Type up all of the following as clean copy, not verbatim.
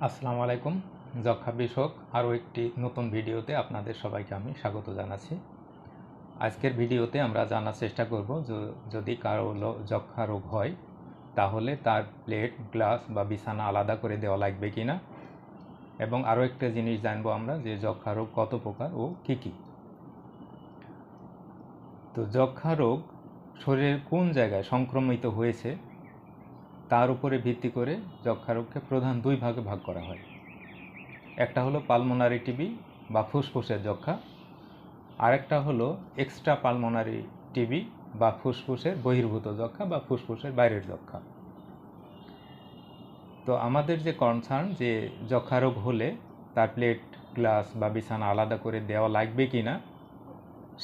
আসসালামু আলাইকুম। যক্ষা বিষয়ক আরও একটি নতুন ভিডিওতে আপনাদের সবাইকে আমি স্বাগত জানাচ্ছি। আজকের ভিডিওতে আমরা জানার চেষ্টা করব যদি কারো যক্ষা রোগ হয় তাহলে তার প্লেট, গ্লাস বা বিছানা আলাদা করে দেওয়া লাগবে কি না, এবং আরও একটা জিনিস জানবো আমরা যে যক্ষা রোগ কত প্রকার ও কী কী। তো যক্ষা রোগ শরীরের কোন জায়গায় সংক্রমিত হয়েছে তার উপরে ভিত্তি করে যক্ষা রোগকে প্রধান দুই ভাগে ভাগ করা হয়। একটা হলো পালমোনারি টিবি বা ফুসফুসের যক্ষা, আরেকটা হলো এক্সট্রা পালমোনারি টিবি বা ফুসফুসের বহির্ভূত যক্ষা বা ফুসফুসের বাইরের যক্ষা। তো আমাদের যে কনসার্ন যে যক্ষা রোগ হলে তার প্লেট, গ্লাস বা বিছানা আলাদা করে দেওয়া লাগবে কি না,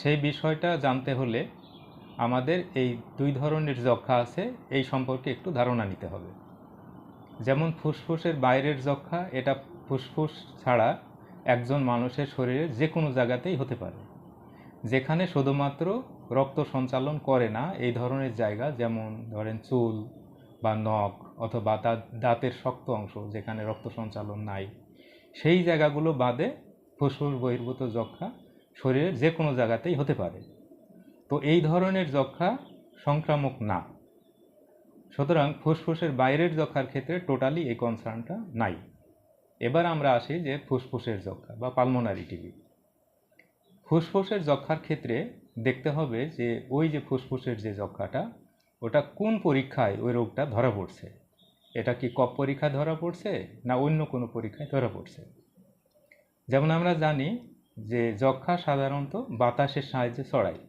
সেই বিষয়টা জানতে হলে আমাদের এই দুই ধরনের যক্ষা আছে এই সম্পর্কে একটু ধারণা নিতে হবে। যেমন ফুসফুসের বাইরের যক্ষা, এটা ফুসফুস ছাড়া একজন মানুষের শরীরে যে কোনো জায়গাতেই হতে পারে, যেখানে শুধুমাত্র রক্ত সঞ্চালন করে না এই ধরনের জায়গা, যেমন ধরেন চুল বা নখ অথবা দাঁতের শক্ত অংশ যেখানে রক্ত সঞ্চালন নাই, সেই জায়গাগুলো বাদে ফুসফুস বহির্ভূত যক্ষা শরীরের যে কোনো জায়গাতেই হতে পারে। তো এই ধরনের যক্ষা সংক্রামক না, সুতরাং ফুসফুসের বাইরের যক্ষার ক্ষেত্রে টোটালি এই কনসার্নটা নাই। এবার আমরা আসি যে ফুসফুসের যক্ষা বা পালমোনারি টিবি। ফুসফুসের যক্ষার ক্ষেত্রে দেখতে হবে যে ওই যে ফুসফুসের যে যক্ষাটা, ওটা কোন পরীক্ষায় ওই রোগটা ধরা পড়ছে। এটা কি কফ পরীক্ষায় ধরা পড়ছে না অন্য কোনো পরীক্ষায় ধরা পড়ছে। যেমন আমরা জানি যে যক্ষা সাধারণত বাতাসের সাহায্যে ছড়ায়,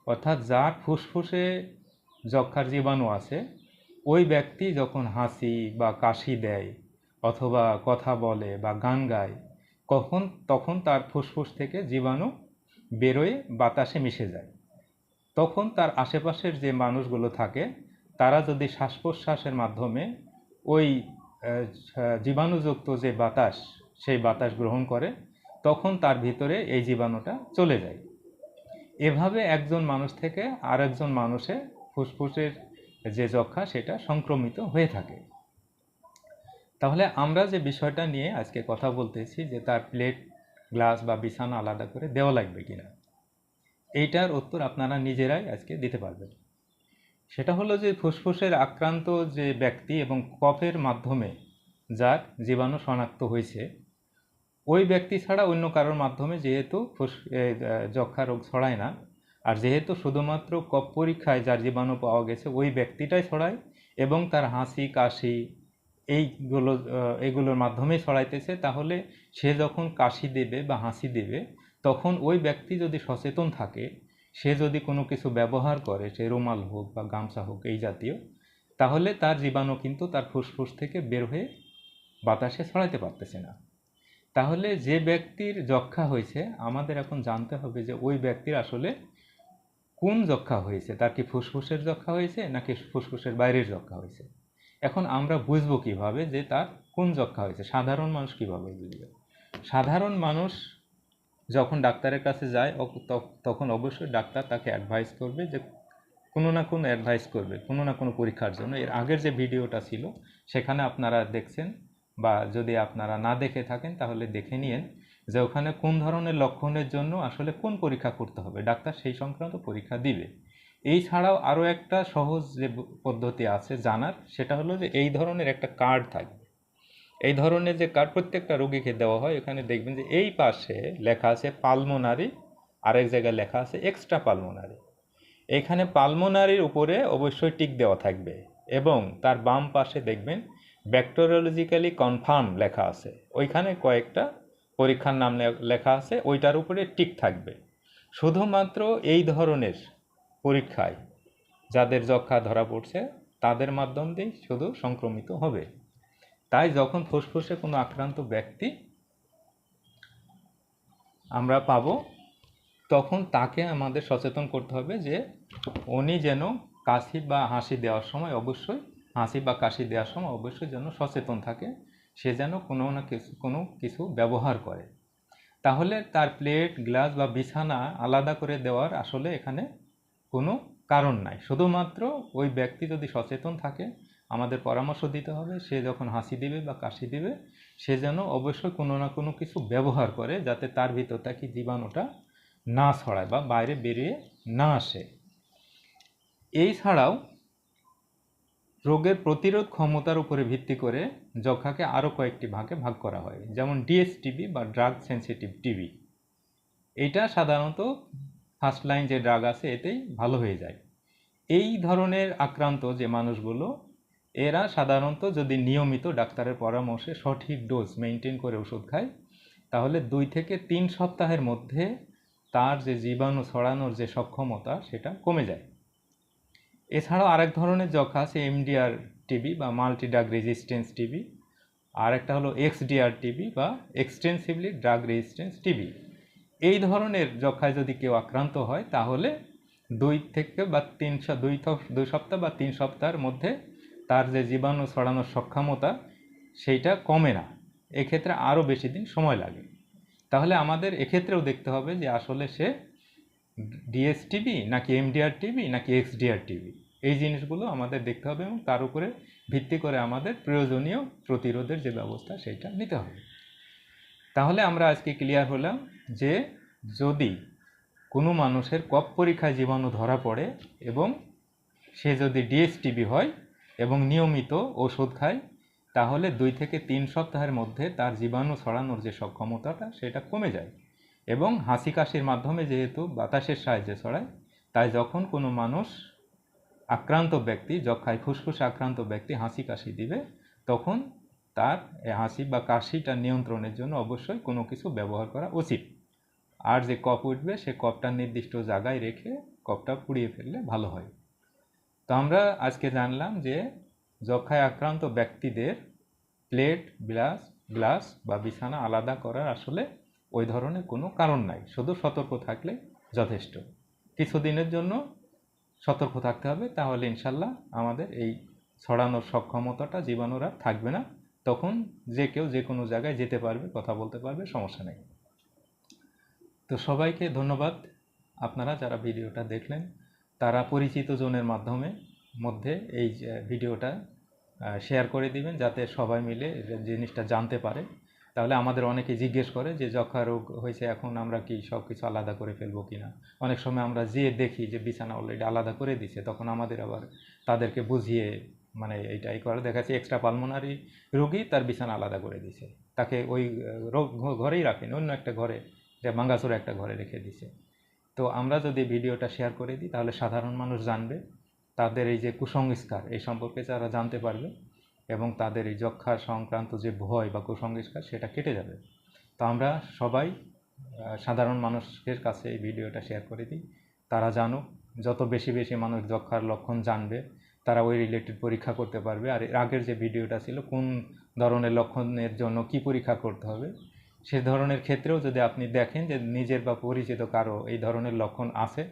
অর্থাৎ যার ফুসফুসে যক্ষার জীবাণু আছে ওই ব্যক্তি যখন হাসি বা কাশি দেয় অথবা কথা বলে বা গান গায় তখন তার ফুসফুস থেকে জীবাণু বেরোয় বাতাসে মিশে যায়। তখন তার আশেপাশের যে মানুষগুলো থাকে তারা যদি শ্বাস প্রশ্বাসের মাধ্যমে ওই জীবাণুযুক্ত যে বাতাস সেই বাতাস গ্রহণ করে, তখন তার ভিতরে এই জীবাণুটা চলে যায়। এভাবে একজন মানুষ থেকে আরেকজন মানুষের ফুসফুসের যে যক্ষা সেটা সংক্রমিত হয়ে থাকে। তাহলে আমরা যে বিষয়টা নিয়ে আজকে কথা বলতেছি যে তার প্লেট, গ্লাস বা বিছানা আলাদা করে দেওয়া লাগবে কিনা, এইটার উত্তর আপনারা নিজেরাই আজকে দিতে পারবেন। সেটা হলো যে ফুসফুসের আক্রান্ত যে ব্যক্তি এবং কফের মাধ্যমে যার জীবাণু শনাক্ত হয়েছে, ওই ব্যক্তি ছাড়া অন্য কারোর মাধ্যমে যেহেতু যক্ষা রোগ ছড়ায় না, আর যেহেতু শুধুমাত্র কফ পরীক্ষায় যার জীবাণু পাওয়া গেছে ওই ব্যক্তিটাই ছড়ায় এবং তার হাসি কাশি এইগুলোর মাধ্যমেই ছড়াইতেছে, তাহলে সে যখন কাশি দেবে বা হাসি দেবে তখন ওই ব্যক্তি যদি সচেতন থাকে, সে যদি কোনো কিছু ব্যবহার করে, সে রুমাল হোক বা গামছা হোক এই জাতীয়, তাহলে তার জীবাণু কিন্তু তার ফুসফুস থেকে বের হয়ে বাতাসে ছড়াইতে পারতেছে না। তাহলে যে ব্যক্তির যক্ষা হয়েছে আমাদের এখন জানতে হবে যে ওই ব্যক্তির আসলে কোন যক্ষা হয়েছে, তার কি ফুসফুসের যক্ষা হয়েছে নাকি ফুসফুসের বাইরের যক্ষা হয়েছে। এখন আমরা বুঝবো কিভাবে যে তার কোন যক্ষা হয়েছে, সাধারণ মানুষ কিভাবে বুঝবে। সাধারণ মানুষ যখন ডাক্তারের কাছে যায় তখন অবশ্যই ডাক্তার তাকে অ্যাডভাইস করবে যে কোনো না কোনো অ্যাডভাইস করবে কোনো না কোনো পরীক্ষার জন্য। এর আগের যে ভিডিওটা ছিল সেখানে আপনারা দেখছেন, বা যদি আপনারা না দেখে থাকেন তাহলে দেখে নিন যে ওখানে কোন ধরনের লক্ষণের জন্য আসলে কোন পরীক্ষা করতে হবে, ডাক্তার সেই সংক্রান্ত পরীক্ষা দিবে। এই ছাড়াও আরও একটা সহজ যে পদ্ধতি আছে জানার, সেটা হলো যে এই ধরনের একটা কার্ড থাকবে। এই ধরনের যে কার্ড প্রত্যেকটা রোগীকে দেওয়া হয়, এখানে দেখবেন যে এই পাশে লেখা আছে পালমোনারি, আরেক জায়গায় লেখা আছে এক্সট্রা পালমোনারি। এখানে পালমোনারির উপরে অবশ্যই টিক দেওয়া থাকবে এবং তার বাম পাশে দেখবেন ব্যাকটেরিওলজিক্যালি কনফার্ম লেখা আছে, ওইখানে কয়েকটা পরীক্ষার নাম লেখা আছে, ওইটার উপরে টিক থাকবে। শুধুমাত্র এই ধরনের পরীক্ষায় যাদের যক্ষা ধরা পড়ছে তাদের মাধ্যম দিয়েই শুধু সংক্রমিত হবে। তাই যখন ফুসফুসে কোনো আক্রান্ত ব্যক্তি আমরা পাবো তখন তাকে আমাদের সচেতন করতে হবে যে উনি যেন কাশি বা হাসি দেওয়ার সময় অবশ্যই যেন সচেতন থাকে, সে যেন কোনো কিছু ব্যবহার করে। তাহলে তার প্লেট, গ্লাস বা বিছানা আলাদা করে দেওয়ার আসলে এখানে কোনো কারণ নাই। শুধুমাত্র ওই ব্যক্তি যদি সচেতন থাকে আমাদের পরামর্শ দিতে হবে সে যখন হাসি দিবে বা কাশি দিবে সে যেন অবশ্যই কোনো না কোনো কিছু ব্যবহার করে যাতে তার ভিতর থেকে জীবাণুটা না ছড়ায় বা বাইরে বেরিয়ে না আসে। এই ছাড়াও রোগের প্রতিরোধ ক্ষমতার উপরে ভিত্তি করে যক্ষ্মাকে আরও কয়েকটি ভাগে ভাগ করা হয়, যেমন ডিএসটিবি বা ড্রাগ সেন্সিটিভ টিবি। এইটা সাধারণত ফার্স্ট লাইন যে ড্রাগ আছে এতেই ভালো হয়ে যায়। এই ধরনের আক্রান্ত যে মানুষগুলো এরা সাধারণত যদি নিয়মিত ডাক্তারের পরামর্শে সঠিক ডোজ মেনটেন করে ওষুধ খায় তাহলে 2 থেকে 3 সপ্তাহের মধ্যে তার যে জীবাণু ছড়ানোর যে সক্ষমতা সেটা কমে যায়। এছাড়াও আরেক ধরনের যক্ষ্মা আছে এমডিআর টিবি বা মাল্টি ড্রাগ রেজিস্ট্যান্স টিবি, আর একটা হলো এক্সডিআর টিবি বা এক্সটেন্সিভলি ড্রাগ রেজিস্ট্যান্স টিবি। এই ধরনের যক্ষ্মায় যদি কেউ আক্রান্ত হয় তাহলে 2 সপ্তাহ বা 3 সপ্তাহের মধ্যে তার যে জীবাণু ছড়ানোর সক্ষমতা সেইটা কমে না, এক্ষেত্রে আরও বেশি দিন সময় লাগে। তাহলে আমাদের এক্ষেত্রেও দেখতে হবে যে আসলে সে ডিএসটিবি নাকি এমডিআর টিবি নাকি এক্সডিআর টিবি, এই জিনিসগুলো আমাদের দেখতে হবে এবং তার উপরে ভিত্তি করে আমাদের প্রয়োজনীয় প্রতিরোধের যে ব্যবস্থা সেইটা নিতে হবে। তাহলে আমরা আজকে ক্লিয়ার হলাম যে যদি কোনো মানুষের কফ পরীক্ষায় জীবাণু ধরা পড়ে এবং সে যদি ডিএসটিবি হয় এবং নিয়মিত ওষুধ খায় তাহলে 2 থেকে 3 সপ্তাহের মধ্যে তার জীবাণু ছড়ানোর যে সক্ষমতাটা সেটা কমে যায় এবং হাসি কাশির মাধ্যমে যেহেতু বাতাসের সাহায্যে ছড়ায় তাই যখন কোনো মানুষ আক্রান্ত ব্যক্তি যক্ষ্মায় ফুসফুসে আক্রান্ত ব্যক্তি হাসি কাশি দিবে তখন তার হাসি বা কাশিটা নিয়ন্ত্রণের জন্য অবশ্যই কোনো কিছু ব্যবহার করা উচিত। আর যে কফ উঠবে সে কফটা নির্দিষ্ট জায়গায় রেখে কফটা পুড়িয়ে ফেললে ভালো হয়। তো আমরা আজকে জানলাম যে যক্ষ্মায় আক্রান্ত ব্যক্তিদের প্লেট গ্লাস বা বিছানা আলাদা করার আসলে ওই ধরনের কোনো কারণ নাই, শুধু সতর্ক থাকলে যথেষ্ট। কিছুদিনের জন্য সতর্ক থাকতে হবে, তাহলে ইনশাল্লাহ আমাদের এই ছড়ানোর সক্ষমতাটা জীবাণুর আর থাকবে না, তখন যে কেউ যে কোনো জায়গায় যেতে পারবে, কথা বলতে পারবে, সমস্যা নেই। তো সবাইকে ধন্যবাদ। আপনারা যারা ভিডিওটা দেখলেন তারা পরিচিত জনের মধ্যে এই ভিডিওটা শেয়ার করে দিবেন যাতে সবাই মিলে জিনিসটা জানতে পারে। তাহলে আমাদের অনেকে জিজ্ঞেস করে যে যক্ষ্মা রোগ হয়েছে এখন আমরা কি সব কিছু আলাদা করে ফেলবো কিনা। অনেক সময় আমরা যেয়ে দেখি যে বিছানা অলরেডি আলাদা করে দিছে, তখন আমাদের আবার তাদেরকে বুঝিয়ে মানে এইটাই করে দেখাচ্ছে এক্সট্রা পালমোনারি রোগী তার বিছানা আলাদা করে দিছে, তাকে ওই রোগ ঘরেই রাখেনি, অন্য একটা ঘরে যে ভাঙ্গাচোরা একটা ঘরে রেখে দিছে। তো আমরা যদি ভিডিওটা শেয়ার করে দিই তাহলে সাধারণ মানুষ জানবে, তাদের এই যে কুসংস্কার এই সম্পর্কে তারা জানতে পারবে এবং তাদের এই যক্ষ্মা সংক্রান্ত যে ভয় বা কুসংস্কার সেটা কেটে যাবে। তো আমরা সবাই সাধারণ মানুষের কাছে এই ভিডিওটা শেয়ার করে দিই, তারা জানুক। যত বেশি বেশি মানুষ যক্ষ্মার লক্ষণ জানবে তারা ওই রিলেটেড পরীক্ষা করতে পারবে। আর আগের যে ভিডিওটা ছিল কোন ধরনের লক্ষণের জন্য কি পরীক্ষা করতে হবে, সে ধরনের ক্ষেত্রেও যদি আপনি দেখেন যে নিজের বা পরিচিত কারো এই ধরনের লক্ষণ আছে,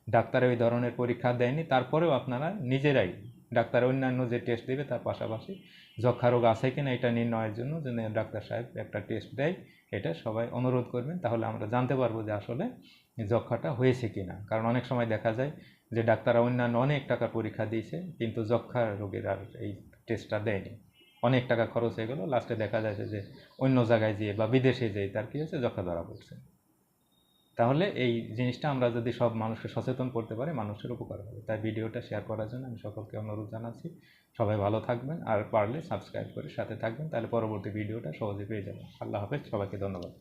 ডাক্তারে ওই ধরনের পরীক্ষা দেয়নি, তারপরেও আপনারা নিজেরাই ডাক্তার অন্যান্য যে টেস্ট দেবে তার পাশাপাশি যক্ষ্মা রোগ আছে কিনা এটা নির্ণয়ের জন্য যেন ডাক্তার সাহেব একটা টেস্ট দেয়, এটা সবাই অনুরোধ করবেন। তাহলে আমরা জানতে পারবো যে আসলে যক্ষ্মাটা হয়েছে কিনা। কারণ অনেক সময় দেখা যায় যে ডাক্তাররা অন্যান্য অনেক টাকা পরীক্ষা দিয়েছে কিন্তু যক্ষ্মা রোগের আর এই টেস্টটা দেয়নি, অনেক টাকা খরচ হয়ে গেল, লাস্টে দেখা যাচ্ছে যে অন্য জায়গায় যেয়ে বা বিদেশে যেয়ে তার কী হয়েছে যক্ষ্মা ধরা পড়ছে। তাহলে এই জিনিসটা আমরা যদি সব মানুষকে সচেতন করতে পারি মানুষের উপকার হবে। তাই ভিডিওটা শেয়ার করার জন্য আমি সকলকে অনুরোধ জানাচ্ছি। সবাই ভালো থাকবেন আর পারলে সাবস্ক্রাইব করে সাথে থাকবেন, তাহলে পরবর্তী ভিডিওটা সহজে পেয়ে যাবেন। আল্লাহ হাফেজ, সবাইকে ধন্যবাদ।